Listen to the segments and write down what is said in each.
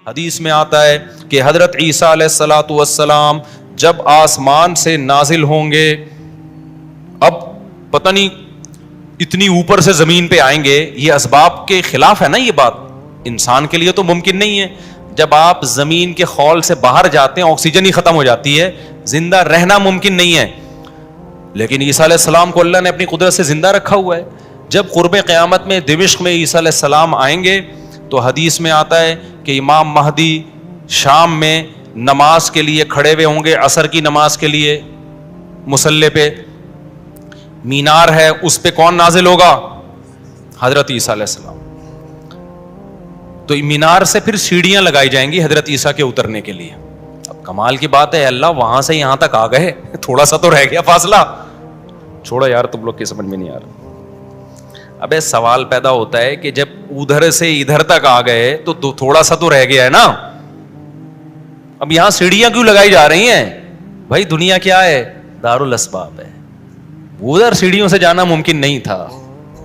حدیث میں آتا ہے کہ حضرت عیسیٰ علیہ الصلوۃ والسلام جب آسمان سے نازل ہوں گے، اب پتہ نہیں اتنی اوپر سے زمین پہ آئیں گے، یہ اسباب کے خلاف ہے نا، یہ بات انسان کے لیے تو ممکن نہیں ہے. جب آپ زمین کے خول سے باہر جاتے ہیں آکسیجن ہی ختم ہو جاتی ہے، زندہ رہنا ممکن نہیں ہے. لیکن عیسیٰ علیہ السلام کو اللہ نے اپنی قدرت سے زندہ رکھا ہوا ہے. جب قرب قیامت میں دمشق میں عیسیٰ علیہ السلام آئیں گے تو حدیث میں آتا ہے کہ امام مہدی شام میں نماز کے لیے کھڑے ہوئے ہوں گے، عصر کی نماز کے لیے مصلی پہ. مینار ہے، اس پہ کون نازل ہوگا؟ حضرت عیسیٰ علیہ السلام. تو مینار سے پھر سیڑھیاں لگائی جائیں گی حضرت عیسیٰ کے اترنے کے لیے. اب کمال کی بات ہے، اللہ وہاں سے یہاں تک آ گئے، تھوڑا سا تو رہ گیا فاصلہ. چھوڑو یار، تم لوگ کی سمجھ میں نہیں آ رہا. ابے سوال پیدا ہوتا ہے کہ جب ادھر سے ادھر تک آ گئے تو تھوڑا سا تو رہ گیا ہے نا. اب یہاں سیڑھیاں کیوں لگائی جا رہی ہیں؟ بھائی دنیا کیا ہے؟ دارالاسباب ہے. ادھر سیڑھیوں سے جانا ممکن نہیں تھا،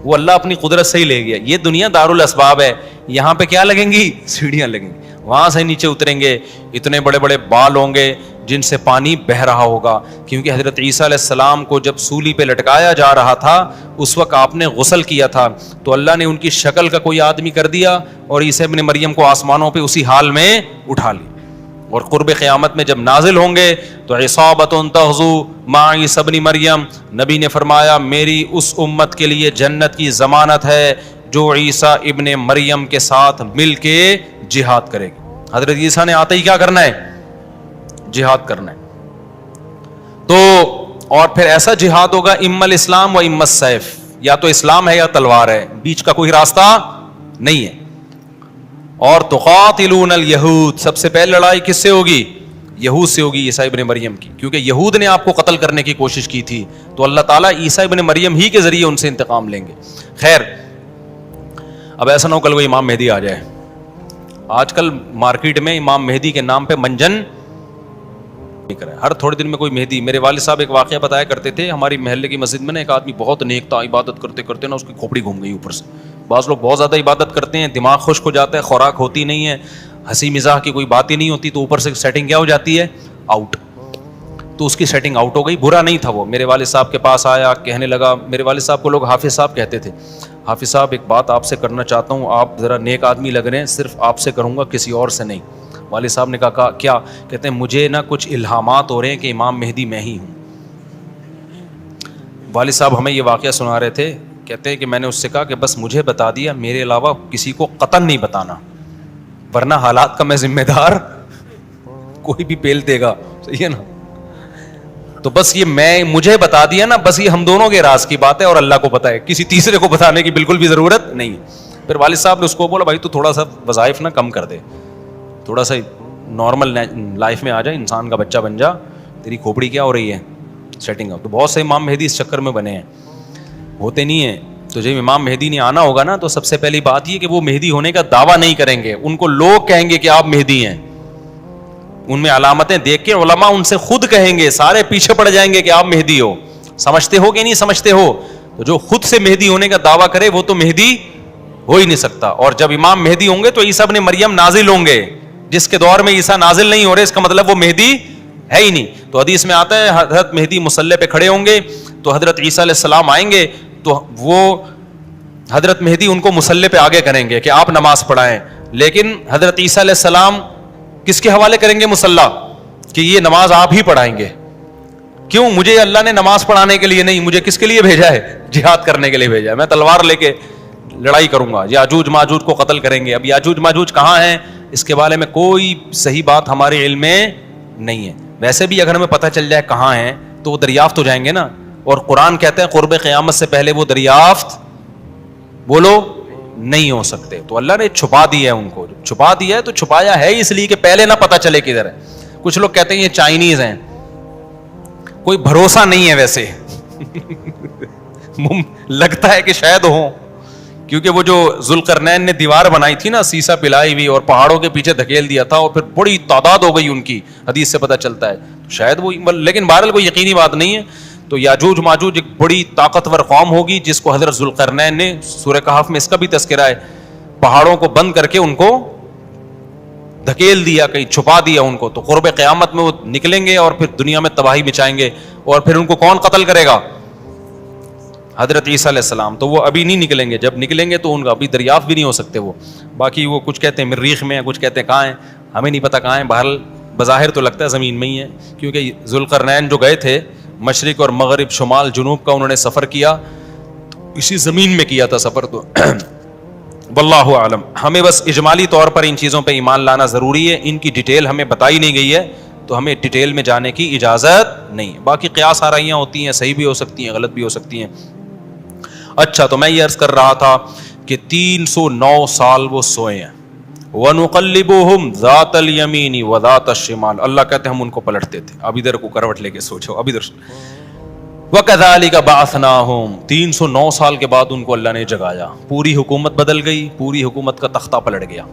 وہ اللہ اپنی قدرت سے ہی لے گیا. یہ دنیا دارالاسباب ہے، یہاں پہ کیا لگیں گی؟ سیڑھیاں لگیں گی. وہاں سے نیچے اتریں گے، اتنے بڑے بڑے بال ہوں گے جن سے پانی بہہ رہا ہوگا، کیونکہ حضرت عیسیٰ علیہ السلام کو جب سولی پہ لٹکایا جا رہا تھا اس وقت آپ نے غسل کیا تھا، تو اللہ نے ان کی شکل کا کوئی آدمی کر دیا اور عیسیٰ ابن مریم کو آسمانوں پہ اسی حال میں اٹھا لی. اور قرب قیامت میں جب نازل ہوں گے تو عصابۃ تغزو مع عیسیٰ ابن مریم، نبی نے فرمایا میری اس امت کے لیے جنت کی ضمانت ہے جو عیسیٰ ابن مریم کے ساتھ مل کے جہاد کرے گی. حضرت عیسیٰ نے آتے ہی کیا کرنا ہے؟ جہاد کرنا ہے. تو اور پھر ایسا جہاد ہوگا اما الاسلام و اما السیف، یا تو اسلام ہے یا تلوار ہے، بیچ کا کوئی راستہ نہیں ہے. اور تقاتلون الیہود، سب سے پہلے لڑائی کس سے ہوگی؟ یہود سے ہوگی، عیسیٰ ابن مریم کی، کیونکہ یہود نے آپ کو قتل کرنے کی کوشش کی تھی، تو اللہ تعالیٰ عیسیٰ ابن مریم ہی کے ذریعے ان سے انتقام لیں گے. خیر، اب ایسا نہ ہو کل وہ امام مہدی آ جائے. آج کل مارکیٹ میں امام مہدی کے نام پہ منجن ہر تھوڑے دن میں کوئی مہدی. میرے والد صاحب ایک واقعہ بتایا کرتے تھے، ہماری محلے کی مسجد میں نا ایک آدمی بہت نیک تھا، عبادت کرتے کرتے نا اس کی کھوپڑی گھوم گئی اوپر سے. بعض لوگ بہت زیادہ عبادت کرتے ہیں، دماغ خشک ہو جاتا ہے، خوراک ہوتی نہیں ہے، ہنسی مزاح کی کوئی بات ہی نہیں ہوتی، تو اوپر سے سیٹنگ کیا ہو جاتی ہے؟ آؤٹ. تو اس کی سیٹنگ آؤٹ ہو گئی. برا نہیں تھا وہ، میرے والد صاحب کے پاس آیا، کہنے لگا، میرے والد صاحب کو لوگ حافظ صاحب کہتے تھے، حافظ صاحب ایک بات آپ سے کرنا چاہتا ہوں، آپ ذرا نیک آدمی لگ رہے ہیں، صرف آپ سے کروں گا، کسی اور سے نہیں. والد صاحب نے کہا کیا؟ کہتے ہیں مجھے نا کچھ الہامات ہو رہے ہیں کہ امام مہدی میں ہی ہوں. والد صاحب ہمیں یہ واقعہ سنا رہے تھے، کہتے ہیں کہ میں نے اس سے کہا کہ بس مجھے بتا دیا، میرے علاوہ کسی کو قطعاً نہیں بتانا، ورنہ حالات کا میں ذمہ دار، کوئی بھی پیل دے گا. صحیح ہے نا؟ تو بس یہ مجھے بتا دیا نا، بس یہ ہم دونوں کے راز کی بات ہے اور اللہ کو پتہ ہے، کسی تیسرے کو بتانے کی بالکل بھی ضرورت نہیں. پھر والد صاحب نے اس کو بولا بھائی تو تھوڑا سا وظائف نا کم کر دے، تھوڑا سا نارمل لائف میں آ جائے، انسان کا بچہ بن جا، تیری کھوپڑی کیا ہو رہی ہے سیٹنگ اپ. تو بہت سے امام مہدی اس چکر میں بنے ہیں، ہوتے نہیں ہیں. تو جب امام مہدی نے آنا ہوگا نا تو سب سے پہلی بات یہ کہ وہ مہدی ہونے کا دعویٰ نہیں کریں گے، ان کو لوگ کہیں گے کہ آپ مہدی ہیں. ان میں علامتیں دیکھ کے علماء ان سے خود کہیں گے، سارے پیچھے پڑ جائیں گے کہ آپ مہدی ہو. سمجھتے ہو کہ نہیں سمجھتے ہو؟ تو جو خود سے مہدی ہونے کا دعویٰ کرے وہ تو مہدی ہو ہی نہیں سکتا. اور جب امام مہدی ہوں گے تو عیسیٰ ابن مریم نازل ہوں گے. جس کے دور میں عیسیٰ نازل نہیں ہو رہے اس کا مطلب وہ مہدی ہے ہی نہیں. تو حدیث میں آتا ہے حضرت مہدی مصلی پہ کھڑے ہوں گے تو حضرت عیسیٰ علیہ السلام آئیں گے تو وہ حضرت مہدی ان کو مصلی پہ آگے کریں گے کہ آپ نماز پڑھائیں. لیکن حضرت عیسیٰ علیہ السلام کس کے حوالے کریں گے مصلی؟ کہ یہ نماز آپ ہی پڑھائیں گے. کیوں؟ مجھے اللہ نے نماز پڑھانے کے لیے نہیں، مجھے کس کے لیے بھیجا ہے؟ جہاد کرنے کے لیے بھیجا ہے. میں تلوار لے کے لڑائی کروں گا، یاجوج ماجوج کو قتل کریں گے. اب یاجوج ماجوج کہاں ہیں اس کے بارے میں کوئی صحیح بات ہمارے علم میں نہیں ہے. ویسے بھی اگر ہمیں پتہ چل جائے کہاں ہیں تو وہ دریافت ہو جائیں گے نا. اور قرآن کہتے ہیں قرب قیامت سے پہلے وہ دریافت بولو نہیں ہو سکتے. تو اللہ نے چھپا دیا ہے ان کو. چھپا دیا ہے تو چھپایا ہے اس لیے کہ پہلے نہ پتہ چلے کدھر ہے. کچھ لوگ کہتے ہیں یہ چائنیز ہیں، کوئی بھروسہ نہیں ہے ویسے لگتا ہے کہ شاید ہوں، کیونکہ وہ جو ذوالقرنین نے دیوار بنائی تھی نا سیسا پلائی ہوئی اور پہاڑوں کے پیچھے دھکیل دیا تھا اور پھر بڑی تعداد ہو گئی ان کی، حدیث سے پتہ چلتا ہے. شاید وہ، لیکن بہرحال کوئی یقینی بات نہیں ہے. تو یاجوج ماجوج ایک بڑی طاقتور قوم ہوگی جس کو حضرت ذوالقرنین نے سورہ کہف میں اس کا بھی تذکرہ ہے، پہاڑوں کو بند کر کے ان کو دھکیل دیا, کہیں چھپا دیا ان کو, تو قرب قیامت میں وہ نکلیں گے اور پھر دنیا میں تباہی مچائیں گے, اور پھر ان کو کون قتل کرے گا؟ حضرت عیسیٰ علیہ السلام. تو وہ ابھی نہیں نکلیں گے, جب نکلیں گے تو ان کا ابھی دریافت بھی نہیں ہو سکتے وہ. باقی وہ کچھ کہتے ہیں مریخ میں ہیں, کچھ کہتے ہیں کہاں ہیں, ہمیں نہیں پتہ کہاں ہیں. بہرحال بظاہر تو لگتا ہے زمین میں ہی ہے, کیونکہ ذوالقرنین جو گئے تھے مشرق اور مغرب شمال جنوب کا انہوں نے سفر کیا, اسی زمین میں کیا تھا سفر. تو واللہ اعلم. ہمیں بس اجمالی طور پر ان چیزوں پہ ایمان لانا ضروری ہے, ان کی ڈیٹیل ہمیں بتائی نہیں گئی ہے تو ہمیں ڈیٹیل میں جانے کی اجازت نہیں ہے. باقی قیاس آرائیاں ہوتی ہیں, صحیح بھی ہو سکتی ہیں, غلط بھی ہو سکتی ہیں. اچھا, تو میں یہ عرض کر رہا تھا کہ 309 سال وہ سوئے ہیں. وَنُقَلِّبُهُمْ ذَاتَ الْيَمِينِ وَذَاتَ الشِّمَالِ, اللہ کہتے ہیں ہم ان کو پلٹتے تھے, اب ادھر کو کروٹ لے کے سوچو, اب ادھر. وَكَذَلِكَ بَعَثْنَاهُمْ, 309 سال کے بعد ان کو اللہ نے جگایا. پوری حکومت بدل گئی, پوری حکومت کا تختہ پلٹ گیا.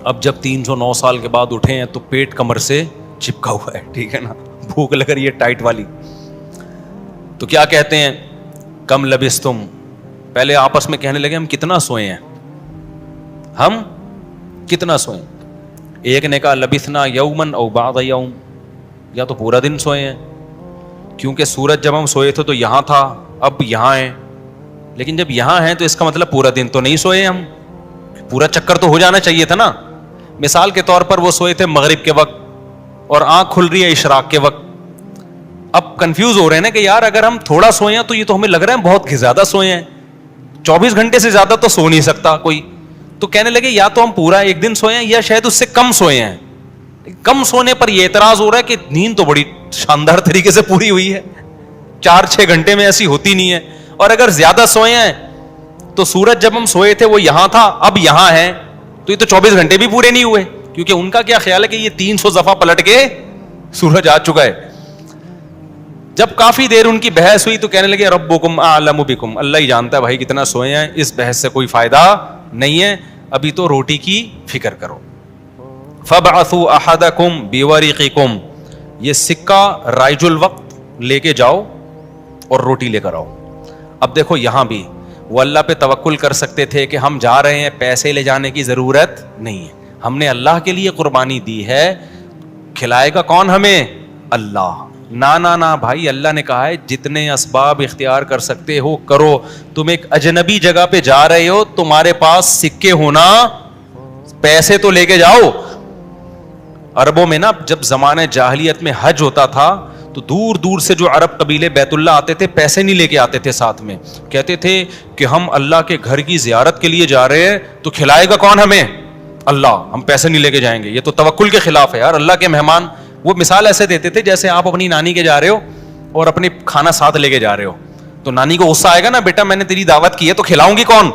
اب جب 309 سال کے بعد اٹھے ہیں تو پیٹ کمر سے چپکا ہوا ہے, ٹھیک ہے نا, بھوک لگ رہی ہے ٹائٹ والی. تو کیا کہتے ہیں, کم لبستم, پہلے آپس میں کہنے لگے ہم کتنا سوئے ہیں, ہم کتنا سوئے. ایک نے کہا لبثنا یومن او بعض یوم, یا تو پورا دن سوئے ہیں, کیونکہ سورج جب ہم سوئے تھے تو یہاں تھا, اب یہاں ہیں, لیکن جب یہاں ہیں تو اس کا مطلب پورا دن تو نہیں سوئے ہم, پورا چکر تو ہو جانا چاہیے تھا نا. مثال کے طور پر وہ سوئے تھے مغرب کے وقت اور آنکھ کھل رہی ہے اشراق کے وقت. اب کنفیوز ہو رہے ہیں نا کہ یار اگر ہم تھوڑا سوئے ہیں تو یہ تو ہمیں لگ رہا ہے بہت زیادہ سوئے ہیں, 24 گھنٹے سے زیادہ تو سو نہیں سکتا کوئی. تو کہنے لگے یا تو ہم پورا ایک دن سوئے ہیں یا شاید اس سے کم سوئے ہیں. کم سونے پر یہ اعتراض ہو رہا ہے کہ نیند تو بڑی شاندار طریقے سے پوری ہوئی ہے, 4-6 گھنٹے میں ایسی ہوتی نہیں ہے. اور اگر زیادہ سوئے ہیں تو سورج جب ہم سوئے تھے وہ یہاں تھا, اب یہاں ہے, تو یہ تو 24 گھنٹے بھی پورے نہیں ہوئے, کیونکہ ان کا کیا خیال ہے کہ یہ 300 دفعہ پلٹ کے سورج آ چکا ہے. جب کافی دیر ان کی بحث ہوئی تو کہنے لگے ربکم اعلم بکم, اللہ ہی جانتا ہے بھائی کتنا سوئے ہیں, اس بحث سے کوئی فائدہ نہیں ہے, ابھی تو روٹی کی فکر کرو. فبعثوا احدکم بورقکم, یہ سکہ رائج الوقت لے کے جاؤ اور روٹی لے کر آؤ. اب دیکھو یہاں بھی وہ اللہ پہ توکل کر سکتے تھے کہ ہم جا رہے ہیں, پیسے لے جانے کی ضرورت نہیں ہے, ہم نے اللہ کے لیے قربانی دی ہے, کھلائے گا کون ہمیں؟ اللہ. نا بھائی, اللہ نے کہا ہے جتنے اسباب اختیار کر سکتے ہو کرو. تم ایک اجنبی جگہ پہ جا رہے ہو, تمہارے پاس سکے ہونا, پیسے تو لے کے جاؤ. عربوں میں نا جب زمانے جاہلیت میں حج ہوتا تھا تو دور دور سے جو عرب قبیلے بیت اللہ آتے تھے پیسے نہیں لے کے آتے تھے ساتھ میں, کہتے تھے کہ ہم اللہ کے گھر کی زیارت کے لیے جا رہے ہیں تو کھلائے گا کون ہمیں؟ اللہ, ہم پیسے نہیں لے کے جائیں گے. یہ تو توکل کے خلاف ہے یار, اللہ کے مہمان. وہ مثال ایسے دیتے تھے جیسے آپ اپنی نانی کے جا رہے ہو اور اپنی کھانا ساتھ لے کے جا رہے ہو, تو نانی کو غصہ آئے گا نا, بیٹا میں نے تیری دعوت کی ہے تو کھلاؤں گی کون؟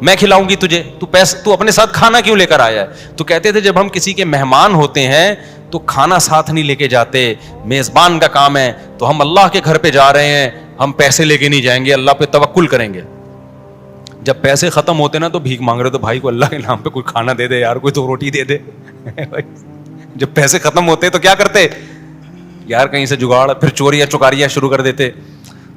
میں کھلاؤں گی تجھے, تو اپنے ساتھ کھانا کیوں لے کر آیا ہے؟ تو کہتے تھے جب ہم کسی کے مہمان ہوتے ہیں تو کھانا ساتھ نہیں لے کے جاتے, میزبان کا کام ہے, تو ہم اللہ کے گھر پہ جا رہے ہیں, ہم پیسے لے کے نہیں جائیں گے, اللہ پہ توکل کریں گے. جب پیسے ختم ہوتے نا تو بھیک مانگ رہے تو بھائی کو اللہ کے نام پہ کوئی کھانا دے دے یار, کوئی تو روٹی دے دے. جب پیسے ختم ہوتے تو کیا کرتے یار, کہیں سے جگاڑ, پھر چوریاں چکاریاں شروع کر دیتے.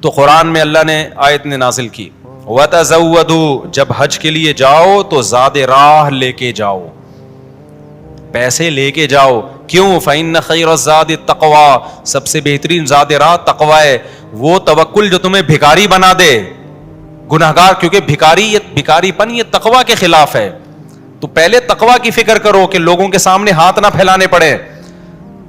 تو قرآن میں اللہ نے آیت نے نازل کی وَتَزَوَّدُوا, جب حج کے لیے جاؤ تو زاد راہ لے کے جاؤ, پیسے لے کے جاؤ. کیوں؟ فَإِنَّ خَيْرَ الزَّادِ التَّقْوَىٰ, سب سے بہترین زاد راہ تقویٰ ہے. وہ توکل جو تمہیں بھکاری بنا دے, گناہگار, کیونکہ بھکاری پن یہ تقویٰ کے خلاف ہے. تو پہلے تقویٰ کی فکر کرو کہ لوگوں کے سامنے ہاتھ نہ پھیلانے پڑے.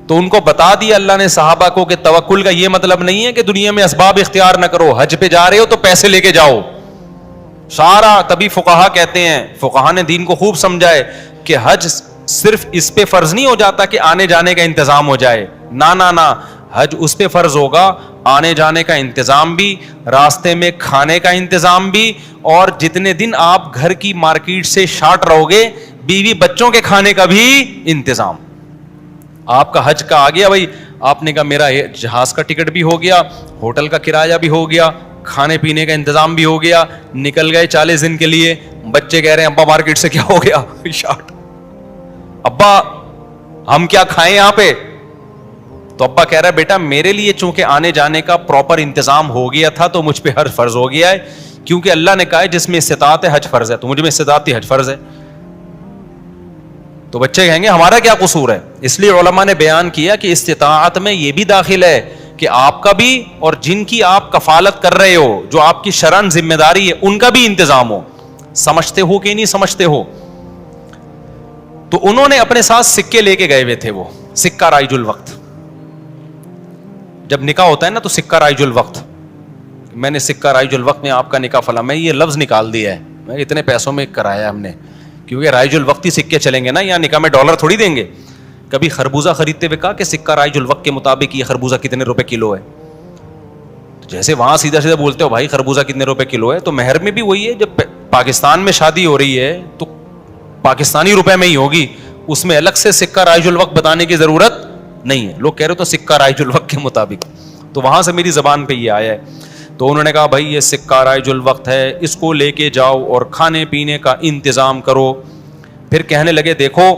تو ان کو بتا دیا اللہ نے صحابہ کو کہ توکل کا یہ مطلب نہیں ہے کہ دنیا میں اسباب اختیار نہ کرو, حج پہ جا رہے ہو تو پیسے لے کے جاؤ سارا. تبھی فقہا کہتے ہیں, فقہا نے دین کو خوب سمجھائے کہ حج صرف اس پہ فرض نہیں ہو جاتا کہ آنے جانے کا انتظام ہو جائے, نہ, حج اس پہ فرض ہوگا آنے جانے کا انتظام بھی, راستے میں کھانے کا انتظام بھی, اور جتنے دن آپ گھر کی مارکیٹ سے شارٹ رہو گے بیوی بچوں کے کھانے کا بھی انتظام. آپ کا حج کا آ گیا بھائی, آپ نے کہا میرا جہاز کا ٹکٹ بھی ہو گیا, ہوٹل کا کرایہ بھی ہو گیا, کھانے پینے کا انتظام بھی ہو گیا, نکل گئے 40 دن کے لیے. بچے کہہ رہے ہیں ابا مارکیٹ سے کیا ہو گیا شارٹ, ابا ہم کیا کھائیں یہاں پہ؟ تو ابا کہہ رہا ہے بیٹا میرے لیے چونکہ آنے جانے کا پراپر انتظام ہو گیا تھا تو مجھ پہ حج فرض ہو گیا ہے, کیونکہ اللہ نے کہا ہے جس میں استطاعت ہے حج فرض ہے, تو مجھ میں استطاعت تھی حج فرض ہے. تو بچے کہیں گے ہمارا کیا قصور ہے. اس لیے علماء نے بیان کیا کہ استطاعت میں یہ بھی داخل ہے کہ آپ کا بھی اور جن کی آپ کفالت کر رہے ہو, جو آپ کی شرعاً ذمہ داری ہے, ان کا بھی انتظام ہو. سمجھتے ہو کہ نہیں سمجھتے ہو؟ تو انہوں نے اپنے ساتھ سکے لے کے گئے ہوئے تھے, وہ سکہ رائج الوقت. جب نکاح ہوتا ہے نا تو سکہ رائج الوقت, میں نے سکہ رائج الوقت میں آپ کا نکاح فلاں, میں یہ لفظ نکال دیا ہے, میں اتنے پیسوں میں کرایا ہم نے, کیونکہ رائج الوقت ہی سکے چلیں گے نا, یہاں نکاح میں ڈالر تھوڑی دیں گے. کبھی خربوزہ خریدتے ہوئے کہا کہ سکہ رائج الوقت کے مطابق یہ خربوزہ کتنے روپے کلو ہے. جیسے وہاں سیدھا سیدھا بولتے ہو بھائی خربوزہ کتنے روپے کلو ہے, تو مہر میں بھی وہی ہے. جب پاکستان میں شادی ہو رہی ہے تو پاکستانی روپے میں ہی ہوگی, اس میں الگ سے سکہ رائج الوقت بتانے کی ضرورت نہیں ہے. لوگ کہہ رہے تو سکہ رائج الوقت کے مطابق, تو وہاں سے میری زبان پہ یہ آیا ہے. تو انہوں نے کہا بھائی یہ سکہ رائج الوقت ہے, اس کو لے کے جاؤ اور کھانے پینے کا انتظام کرو. پھر کہنے لگے دیکھو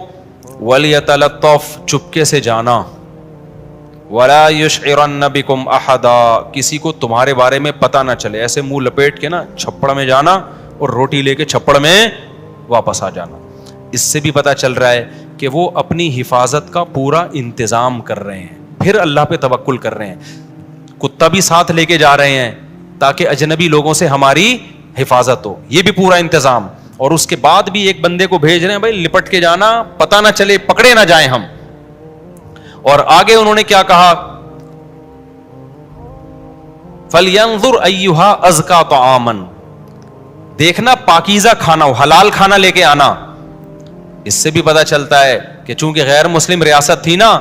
وَلْيَتَلَطَّفْ, چپکے سے جانا, وَلَا يُشْعِرَنَّ بِكُمْ أَحَدًا, کسی کو تمہارے بارے میں پتہ نہ چلے. ایسے منہ لپیٹ کے نا چھپڑ میں جانا اور روٹی لے کے چھپڑ میں واپس آ جانا. اس سے بھی پتہ چل رہا ہے کہ وہ اپنی حفاظت کا پورا انتظام کر رہے ہیں, پھر اللہ پہ توکل کر رہے ہیں. کتا بھی ساتھ لے کے جا رہے ہیں تاکہ اجنبی لوگوں سے ہماری حفاظت ہو, یہ بھی پورا انتظام. اور اس کے بعد بھی ایک بندے کو بھیج رہے ہیں بھائی لپٹ کے جانا, پتہ نہ چلے, پکڑے نہ جائیں ہم. اور آگے انہوں نے کیا کہا, فَلْيَنظُرْ أَيُّهَا أَزْكَىٰ طَعَامًا, دیکھنا پاکیزہ کھانا ہو, حلال کھانا لے کے آنا. اس سے بھی پتہ چلتا ہے کہ چونکہ غیر مسلم ریاست تھی نا,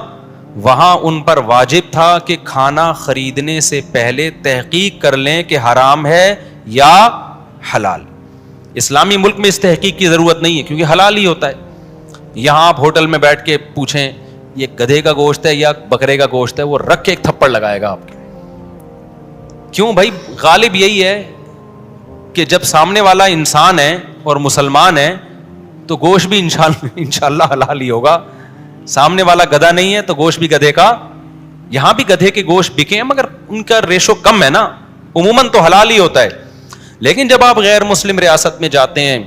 وہاں ان پر واجب تھا کہ کھانا خریدنے سے پہلے تحقیق کر لیں کہ حرام ہے یا حلال. اسلامی ملک میں اس تحقیق کی ضرورت نہیں ہے کیونکہ حلال ہی ہوتا ہے. یہاں آپ ہوٹل میں بیٹھ کے پوچھیں یہ گدھے کا گوشت ہے یا بکرے کا گوشت ہے, وہ رکھ کے ایک تھپڑ لگائے گا آپ کے. کیوں بھائی؟ غالب یہی ہے کہ جب سامنے والا انسان ہے اور مسلمان ہے تو گوشت بھی انشاءاللہ حلال ہی ہوگا. سامنے والا گدھا نہیں ہے تو گوشت بھی گدھے کا. یہاں بھی گدھے کے گوشت بکے ہیں مگر ان کا ریشو کم ہے نا, عموماً تو حلال ہی ہوتا ہے. لیکن جب آپ غیر مسلم ریاست میں جاتے ہیں,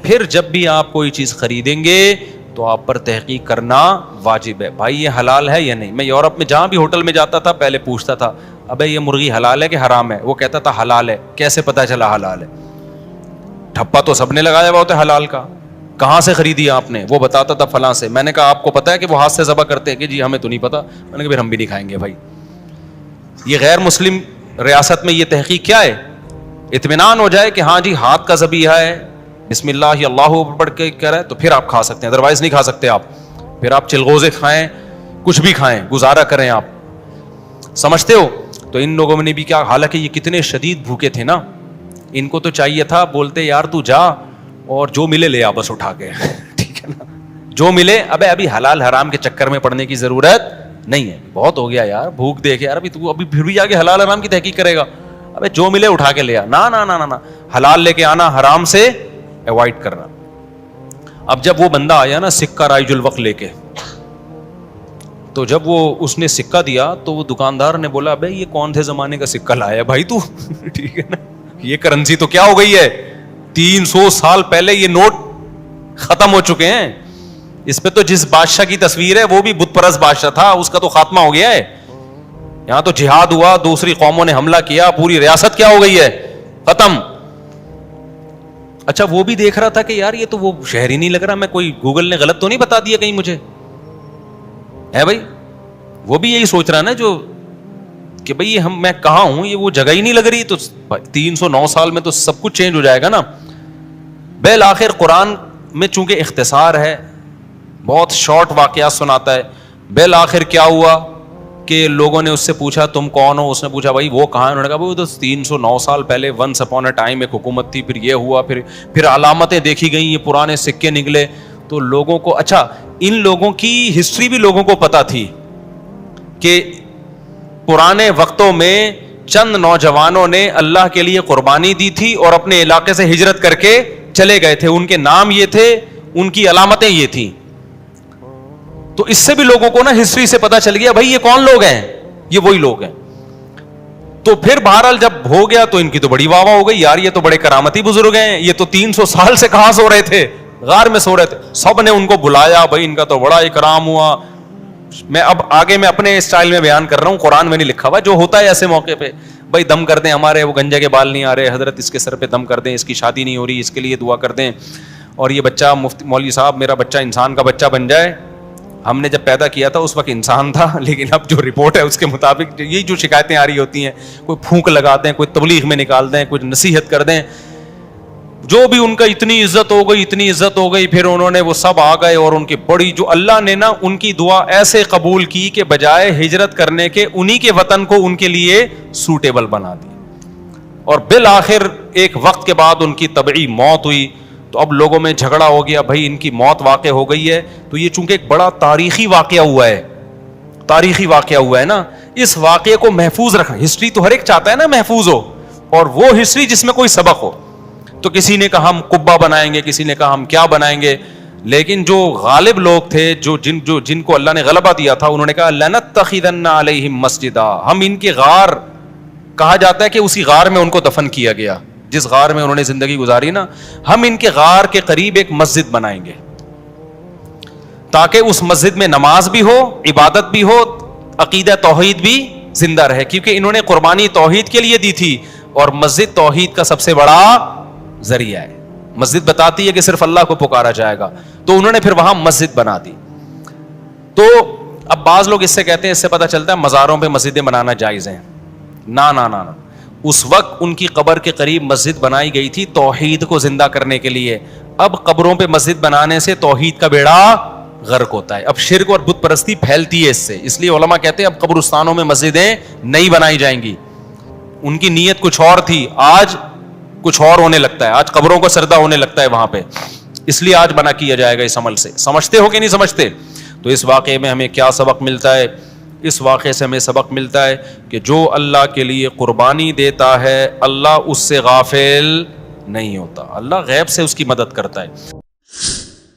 پھر جب بھی آپ کوئی چیز خریدیں گے تو آپ پر تحقیق کرنا واجب ہے, بھائی یہ حلال ہے یا نہیں. میں یورپ میں جہاں بھی ہوٹل میں جاتا تھا پہلے پوچھتا تھا ابے یہ مرغی حلال ہے کہ حرام ہے, وہ کہتا تھا حلال ہے. کیسے پتا چلا حلال ہے؟ ٹھپا تو سب نے لگایا ہوا ہوتا ہے حلال کا. کہاں سے خریدی آپ نے؟ وہ بتاتا تھا فلاں سے. میں نے کہا آپ کو پتا ہے کہ وہ ہاتھ سے ذبح کرتے ہیں؟ کہ جی ہمیں تو نہیں پتا. میں نے کہا پھر ہم بھی نہیں کھائیں گے بھائی. یہ غیر مسلم ریاست میں یہ تحقیق کیا ہے؟ اطمینان ہو جائے کہ ہاں جی ہاتھ کا ذبیحہ ہے, بسم اللہ اللہ پڑھ کے کرے تو پھر آپ کھا سکتے ہیں, ادروائز نہیں کھا سکتے آپ. پھر آپ چلغوزے کھائیں, کچھ بھی کھائیں, گزارا کریں آپ. سمجھتے ہو؟ تو ان لوگوں نے بھی کیا, حالانکہ یہ کتنے شدید بھوکے تھے نا, ان کو تو چاہیے تھا بولتے یار تو جا اور جو ملے لے آ بس اٹھا کے, ٹھیک ہے نا, جو ملے. ابھی حلال حرام کے چکر میں پڑنے کی ضرورت نہیں ہے, بہت ہو گیا یار بھوک دیکھ یار, ابھی تو ابھی پھر بھی آگے حلال حرام کی تحقیق کرے گا. ابے جو ملے اٹھا کے لے آ, نہ حلال لے کے آنا, حرام سے ایوائڈ کرنا. اب جب وہ بندہ آیا نا سکہ رائج الوقت لے کے, تو جب وہ اس نے سکہ دیا تو وہ دکاندار نے بولا ابے یہ کون سے زمانے کا سکہ لایا بھائی تو, ٹھیک ہے نا, یہ کرنسی تو کیا ہو گئی ہے, 300 سال پہلے یہ نوٹ ختم ہو چکے ہیں. اس پہ تو جس بادشاہ کی تصویر ہے وہ بھی بت پرست بادشاہ تھا, اس کا تو خاتمہ ہو گیا ہے. یہاں تو جہاد ہوا, دوسری قوموں نے حملہ کیا, پوری ریاست کیا ہو گئی ہے, ختم. اچھا وہ بھی دیکھ رہا تھا کہ یار یہ تو وہ شہر ہی نہیں لگ رہا, میں کوئی گوگل نے غلط تو نہیں بتا دیا کہیں مجھے, ہے بھائی. وہ بھی یہی سوچ رہا نا جو کہ بھئی میں کہاں ہوں, یہ وہ جگہ ہی نہیں لگ رہی. تو 309 سال میں تو سب کچھ چینج ہو جائے گا نا. بالآخر قرآن میں چونکہ اختصار ہے, بہت شارٹ واقعات سناتا ہے. بالآخر کیا ہوا کہ لوگوں نے اس سے پوچھا تم کون ہو, اس نے پوچھا بھائی وہ کہاں ہے, انہوں نے کہا وہ تو 309 سال پہلے ونس اپون اے ٹائم ایک حکومت تھی, پھر یہ ہوا, پھر علامتیں دیکھی گئیں, یہ پرانے سکے نکلے. تو لوگوں کو, اچھا ان لوگوں کی ہسٹری بھی لوگوں کو پتا تھی کہ پرانے وقتوں میں چند نوجوانوں نے اللہ کے لیے قربانی دی تھی اور اپنے علاقے سے ہجرت کر کے چلے گئے تھے, ان کے نام یہ تھے, ان کی علامتیں یہ تھیں. تو اس سے بھی لوگوں کو نا ہسٹری سے پتا چل گیا بھائی یہ کون لوگ ہیں, یہ وہی لوگ ہیں. تو پھر بہرحال جب ہو گیا تو ان کی تو بڑی واہ واہ ہو گئی, یار یہ تو بڑے کرامتی بزرگ ہیں, یہ تو 300 سال سے کہاں سو رہے تھے, غار میں سو رہے تھے, سب نے ان کو بلایا, بھائی ان کا تو بڑا اکرام ہوا. میں اب آگے میں اپنے اسٹائل میں بیان کر رہا ہوں, قرآن میں نہیں لکھا ہوا, جو ہوتا ہے ایسے موقع پہ, بھائی دم کر دیں, ہمارے وہ گنجے کے بال نہیں آ رہے, حضرت اس کے سر پہ دم کر دیں, اس کی شادی نہیں ہو رہی, اس کے لیے دعا کر دیں, اور یہ بچہ مفتی مولوی صاحب میرا بچہ انسان کا بچہ بن جائے. ہم نے جب پیدا کیا تھا اس وقت انسان تھا, لیکن اب جو رپورٹ ہے اس کے مطابق یہی جو شکایتیں آ رہی ہوتی ہیں, کوئی پھونک لگا دیں, کوئی تبلیغ میں نکال دیں, کوئی نصیحت کر دیں, جو بھی ان کا اتنی عزت ہو گئی, اتنی عزت ہو گئی, پھر انہوں نے وہ سب آ گئے, اور ان کی بڑی جو اللہ نے نا ان کی دعا ایسے قبول کی کہ بجائے ہجرت کرنے کے انہی کے وطن کو ان کے لیے سوٹیبل بنا دی, اور بالآخر ایک وقت کے بعد ان کی طبعی موت ہوئی. تو اب لوگوں میں جھگڑا ہو گیا, بھائی ان کی موت واقع ہو گئی ہے, تو یہ چونکہ ایک بڑا تاریخی واقعہ ہوا ہے, تاریخی واقعہ ہوا ہے نا, اس واقعے کو محفوظ رکھنا. ہسٹری تو ہر ایک چاہتا ہے نا محفوظ ہو, اور وہ ہسٹری جس میں کوئی سبق ہو. تو کسی نے کہا ہم قبہ بنائیں گے, کسی نے کہا ہم کیا بنائیں گے, لیکن جو غالب لوگ تھے, جن کو اللہ نے غلبہ دیا تھا, انہوں نے کہا لنتخذن علیہم مسجدا, ہم ان کے غار, کہا جاتا ہے کہ اسی غار میں ان کو دفن کیا گیا, جس غار میں انہوں نے زندگی گزاری نا, ہم ان کے غار کے قریب ایک مسجد بنائیں گے, تاکہ اس مسجد میں نماز بھی ہو, عبادت بھی ہو, عقیدہ توحید بھی زندہ رہے, کیونکہ انہوں نے قربانی توحید کے لیے دی تھی, اور مسجد توحید کا سب سے بڑا ذریعہ ہے. مسجد بتاتی ہے کہ صرف اللہ کو پکارا جائے گا, تو انہوں نے پھر وہاں مسجد بنا دی. تو اب بعض لوگ اس سے کہتے ہیں, اس سے پتہ چلتا ہے مزاروں پہ مسجدیں بنانا جائز ہیں. نا نا نا نا, اس وقت ان کی قبر کے قریب مسجد بنائی گئی تھی توحید کو زندہ کرنے کے لیے. اب قبروں پہ مسجد بنانے سے توحید کا بیڑا غرق ہوتا ہے, اب شرک اور بت پرستی پھیلتی ہے اس سے. اس لیے علماء کہتے ہیں اب قبرستانوں میں مسجدیں نہیں بنائی جائیں گی. ان کی نیت کچھ اور تھی, آج کچھ اور ہونے لگتا ہے, آج قبروں کو سردہ ہونے لگتا ہے وہاں پہ, اس لیے آج بنا کیا جائے گا اس عمل سے. سمجھتے ہو کہ نہیں سمجھتے؟ تو اس واقعے میں ہمیں کیا سبق ملتا ہے؟ اس واقعے سے ہمیں سبق ملتا ہے کہ جو اللہ کے لیے قربانی دیتا ہے اللہ اس سے غافل نہیں ہوتا, اللہ غیب سے اس کی مدد کرتا ہے.